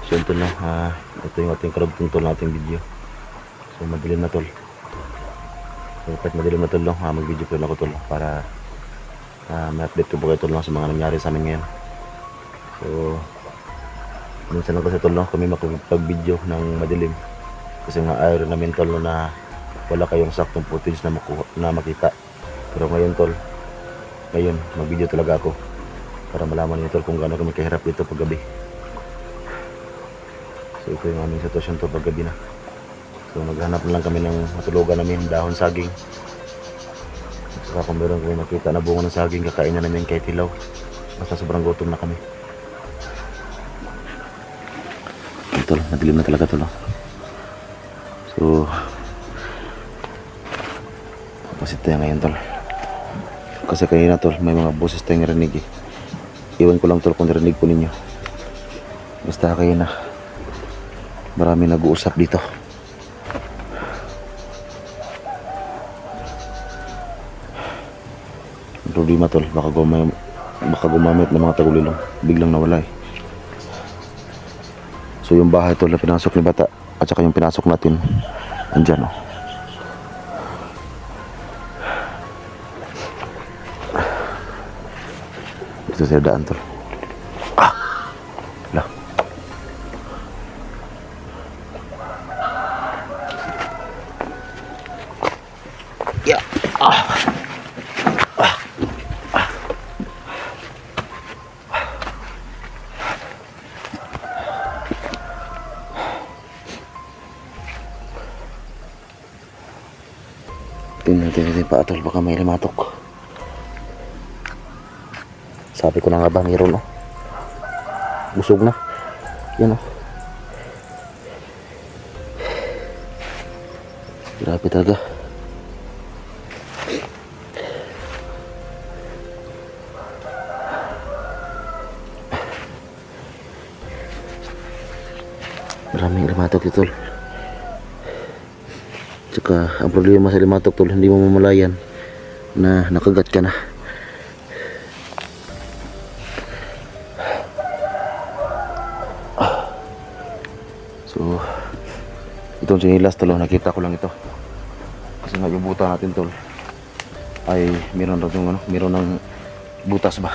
So ito na, ito yung ating karugtong tol nating video. So madilim na tol. So kahit madilim na tol, no? Mag video po ako tol para may update ko po kayo tol, no? Sa mga nangyari sa amin ngayon. So minsan lang kasi tol, no? Kami makapag video ng madilim kasi nga ayaw namin tol, no, na wala kayong saktong footage na makita. Pero ngayon tol, ngayon mag video talaga ako para malaman niyo tol kung gaano kami kahirap dito pag gabi. So ito yung aming sitwasyon to pag gabi na. So naghanap na lang kami ng matulugan namin, dahon saging. Saka kung meron kami makita na bunga ng saging, kakain na namin kahit hilaw. Basta sobrang gutom na kami. Tol, madilim na talaga tol, no? So pasit tayo ngayon tol. Kasi kanina tol, may mga boses tayong narinig eh. Iwan ko lang tol kung narinig po ninyo. Basta kayo na marami nag-uusap dito. Ang problema tol, baka gumamit ng mga tagulilong, biglang nawala eh. So yung bahay tol na pinasok ni bata at saka yung pinasok natin, andyan oh. Dito sa daan tol. Lah. Ya. Tingnan natin pa tol, baka may limatok. Sabi ko na nga ba, mayroon oh. Busog na. Yan oh. Grabe talaga. Maraming limatok ito. Tsaka ang problema sa limatok tol, hindi mo mamalayan na nakagat ka na. So itong sinilas tol, nakita ko lang ito. Kasi nga yung buta natin tol ay meron na yung meron ng butas ba.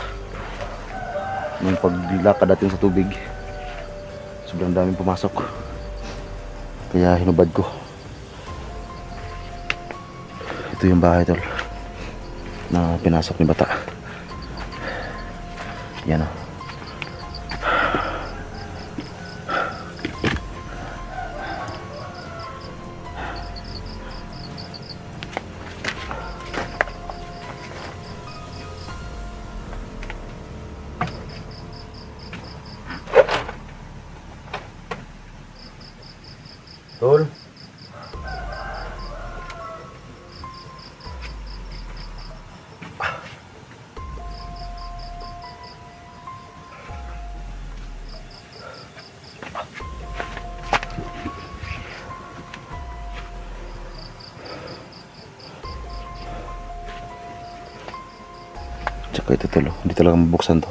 Nung paglakad natin sa tubig, sobrang daming pumasok. Kaya hinubad ko. Ito yung bahay tol na pinasok ni bata. Yan o. Tol. Tsaka ito tol, hindi talaga mabuksan to.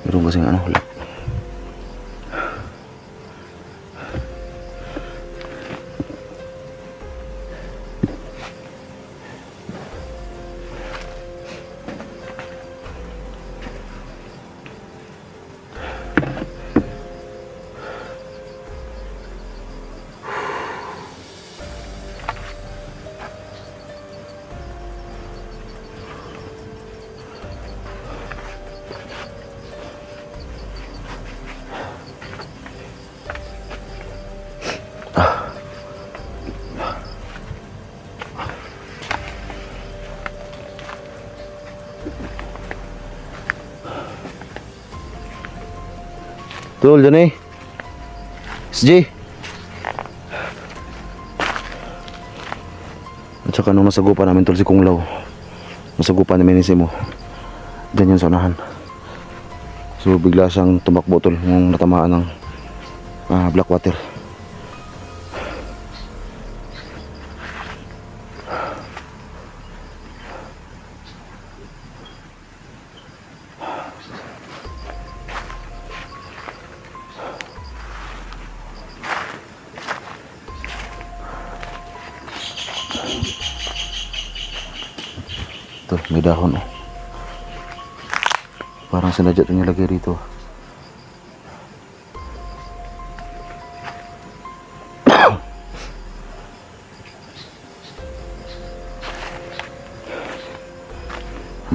Meron kasing ano, lock. Tol, dyan eh. SJ. At saka nung nasagupan namin tol si Kung Lao, nasagupan namin ni Simo, dyan yung sa unahan. So bigla siyang tumakbo tol nung natamaan ng black water. Ito, may dahon oh. Parang sinadya ito nilagay rito.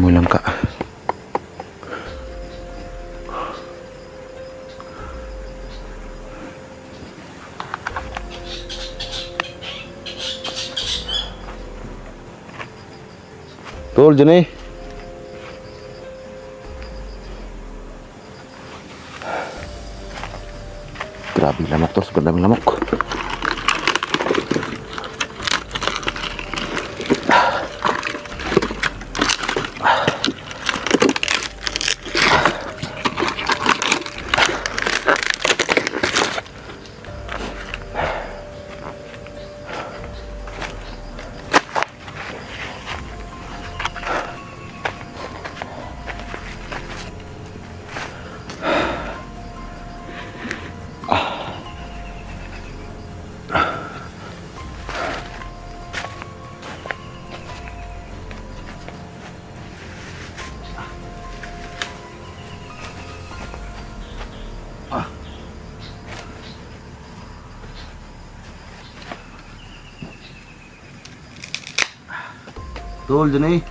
Amoy langka. Tol, dyan eh. Grabe lamok tol, sobrang daming lamok. Tol, dyan eh.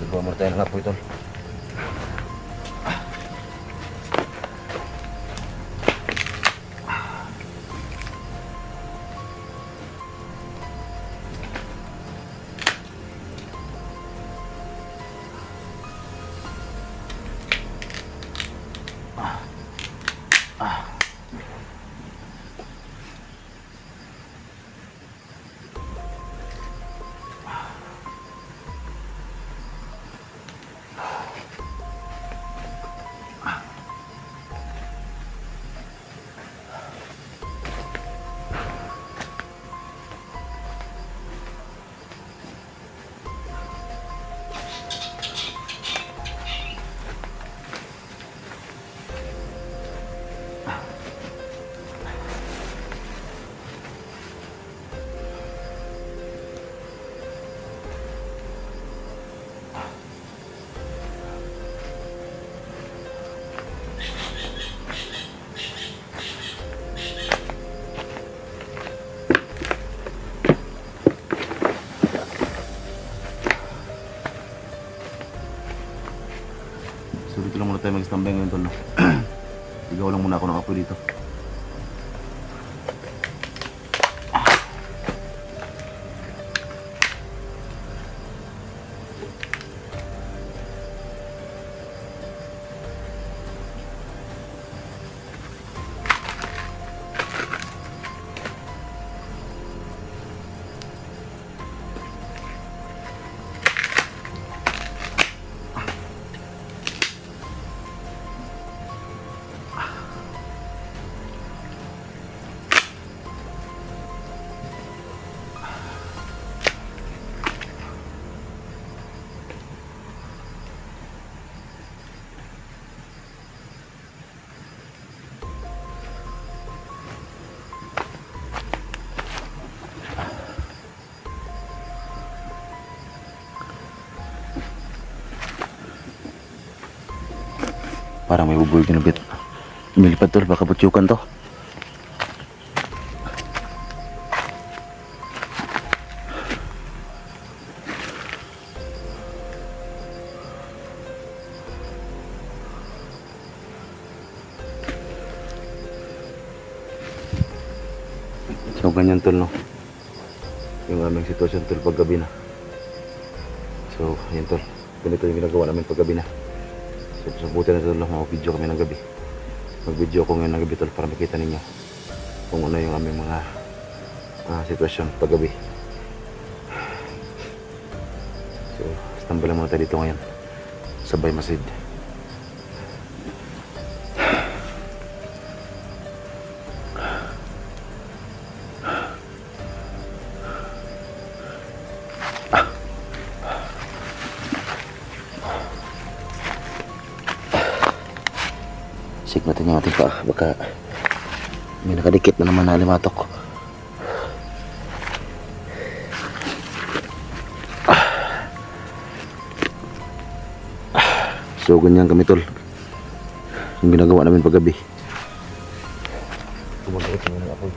Dalawa muna tayo ng apoy tol. So dito lang muna tayo mag-standby ngayon tol. Sigaw lang muna ako ng apoy dito. Parang may bubuhay ginabit. Lumilipad tol, baka butyukan to. So ganyan tol no, yung aming sitwasyon tol paggabi na. So yan tol, ganito yung ginagawa namin paggabi na. So buti na tol, mag-video kami ng gabi. Mag-video ko ngayon ng gabi tol para makita ninyo kung ano yung aming mga sitwasyon paggabi. So standby lang muna tayo dito ngayon, sabay masid. Check natin yung ating paa, baka may nakadikit na naman na limatok. So ganyan kami tol, yung ginagawa namin paggabi. Kumagawit naman ng apoy.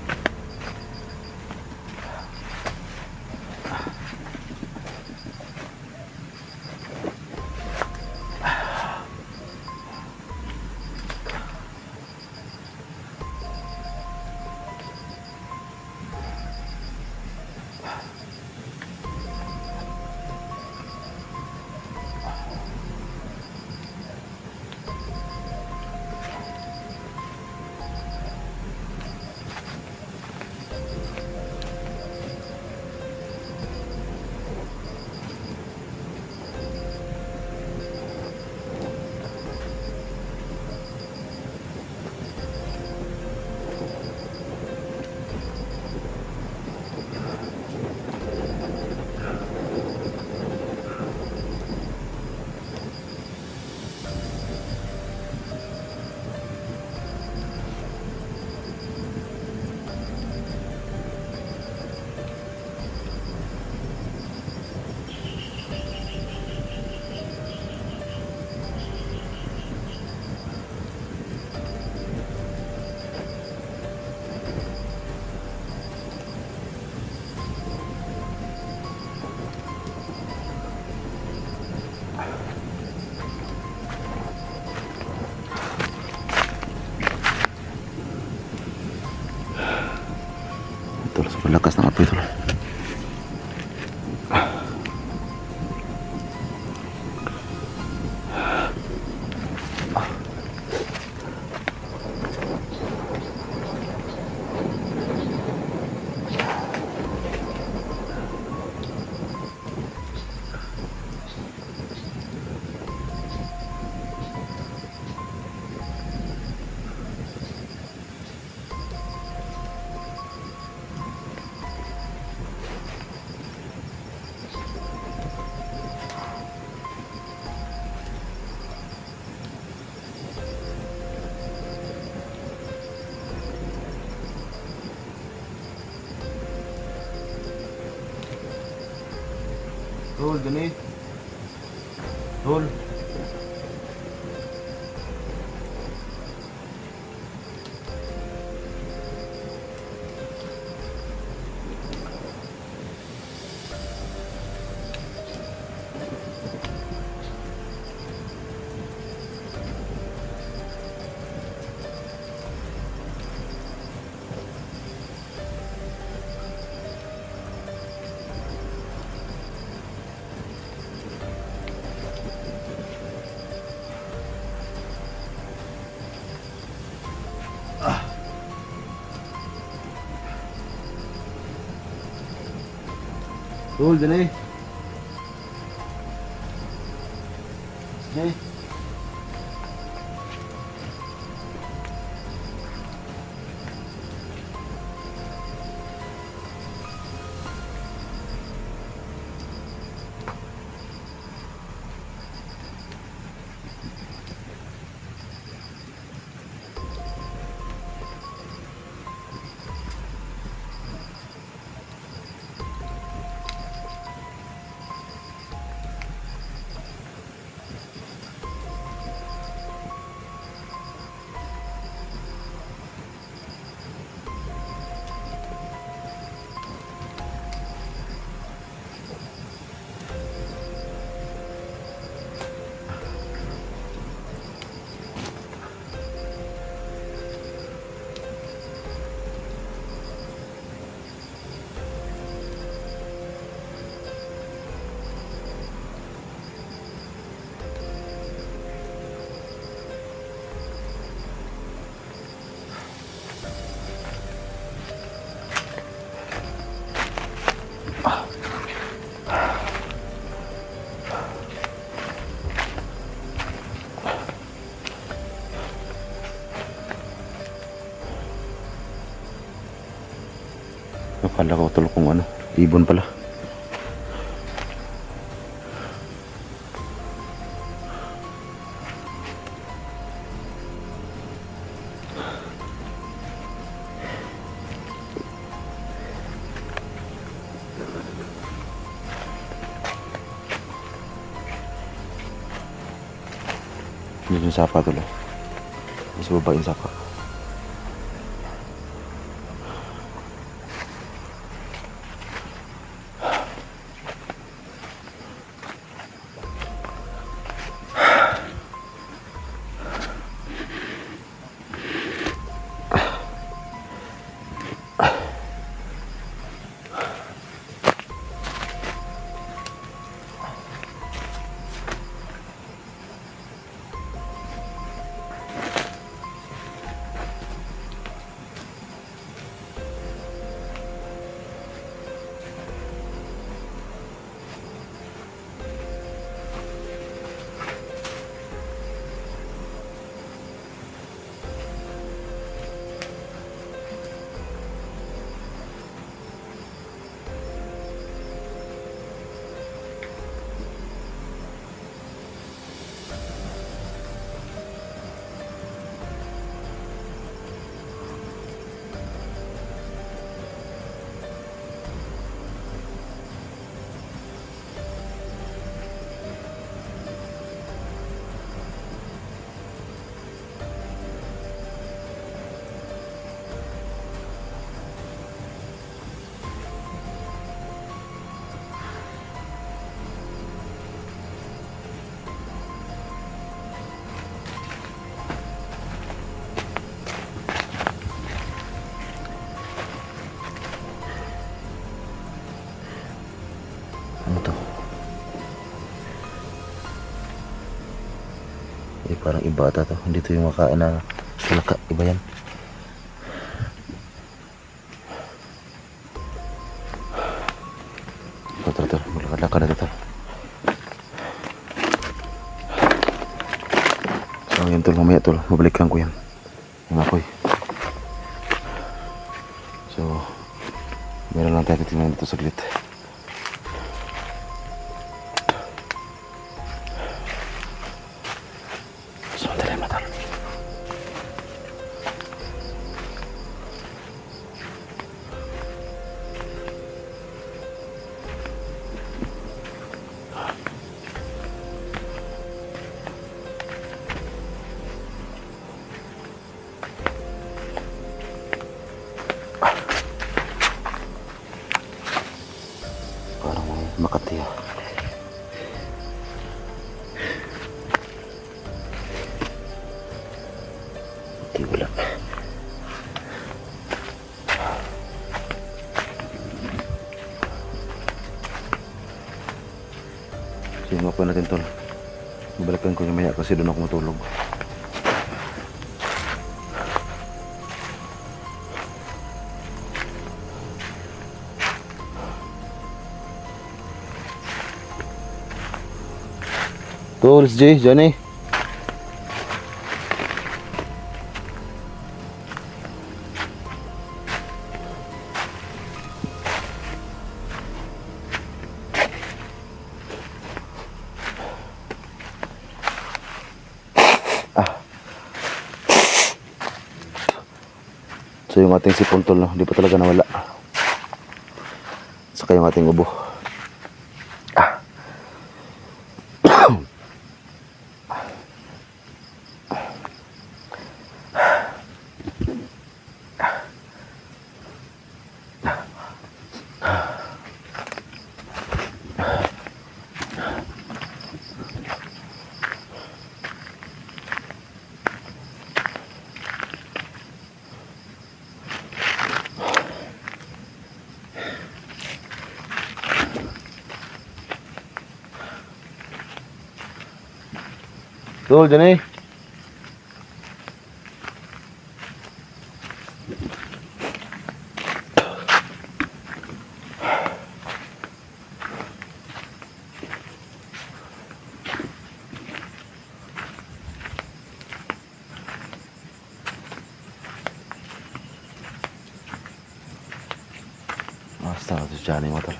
Tol, sobrang lakas ng apoy tol. Tol, gani. Tol. Tol, dali. Sige. Akala ko tol kung ano, ibon pala. Hindi yung sapa tol. Mas baba yung sapa. Ano to? Parang iba ata to. Hindi to yung makain na talaka. Iba yan. Ito. Maglakad-lakad na ito. So yun tol, mamaya tol. Mabalikan ko yan. Yung apoy. So meron lang tayo titingnan dito saglit. Makati ah. Hindi wala. Sino pa natin tol. Babalikan ko yung maya kasi doon ako matulog. Tools J, Johnny. So yung ating sipon tol, no? Hindi pa talaga nawala. Saka yung ating ubo. Tol, Johnny. Basta ito siya ni mo tol.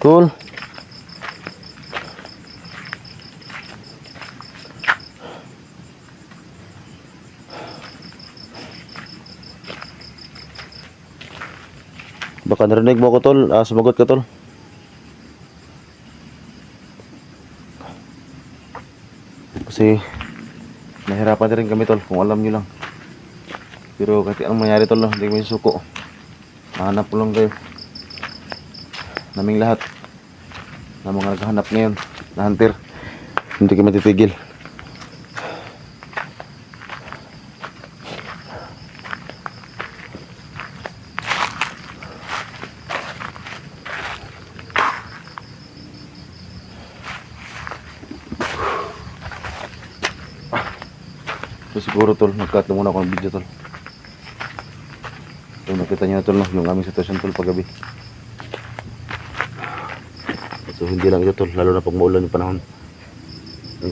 Tol. Baka narinig mo ko tol, sumagot ka tol. Kasi nahirapan din rin kami tol, kung alam nyo lang. Pero kahit anong mangyari tol, no, hindi kami susuko. Mahanap po lang kayo. Naming lahat na mga naghahanap ngayon na hunter. Hindi kami titigil. So siguro tol, nag-cut na muna ako ng video tol. So nakita nyo na tol, no, yung aming sitwasyon tol paggabi. So hindi lang ito tol, lalo na pag maulan yung panahon.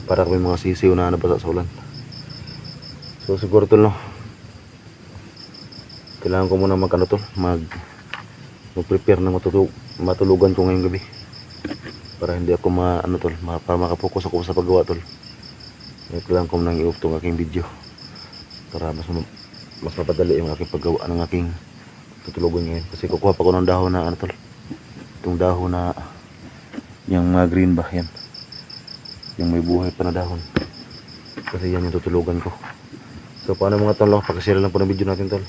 Para kami mga sisiw na nabasa sa ulan. So siguro tol, no, kailangan ko muna mag-prepare na matulugan ko ngayong gabi. Para hindi ako para makapokus ako sa paggawa tol. Kailangan ko nang i-off tong aking video para mas mapadali yung aking paggawa ng aking tutulugan ngayon. Kasi kukuha pa ko ng dahon na tol. Itong dahon na yung green ba yan. Yung may buhay pa na dahon. Kasi yan yung tutulugan ko. So paano mga tol, pakishare lang po ng video natin tol.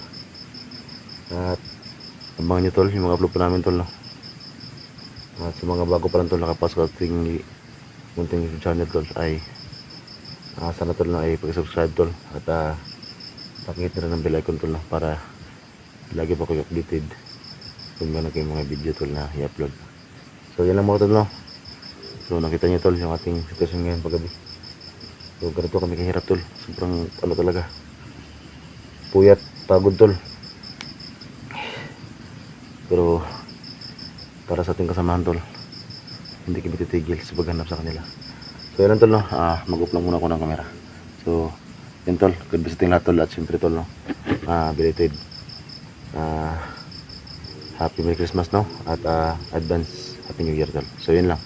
At abangan nyo tol yung mga upload pa namin tol. At sa mga bago pa lang tol nakapasok at ating munting channel tol ay sana tol na ay pag-subscribe tol. At pakihit na rin ng bell icon tol para lagi pa kayo updated kung meron kayong mga video tol na i-upload. So yan lang mga tol, no. So nakita nyo tol yung ating sitwasyon ngayon paggabi. So ganito kami kahirap tol. Sobrang talaga, puyat, pagod tol. Pero para sa ating kasamahan tol, hindi kami titigil sa paghanap sa kanila. So yan tol, no. Mag-off lang muna ako ng camera. So yan tol, good visiting lahat tol. At syempre tol, no, belated Happy Merry Christmas, no. At advance Happy New Year tol. So yun lang.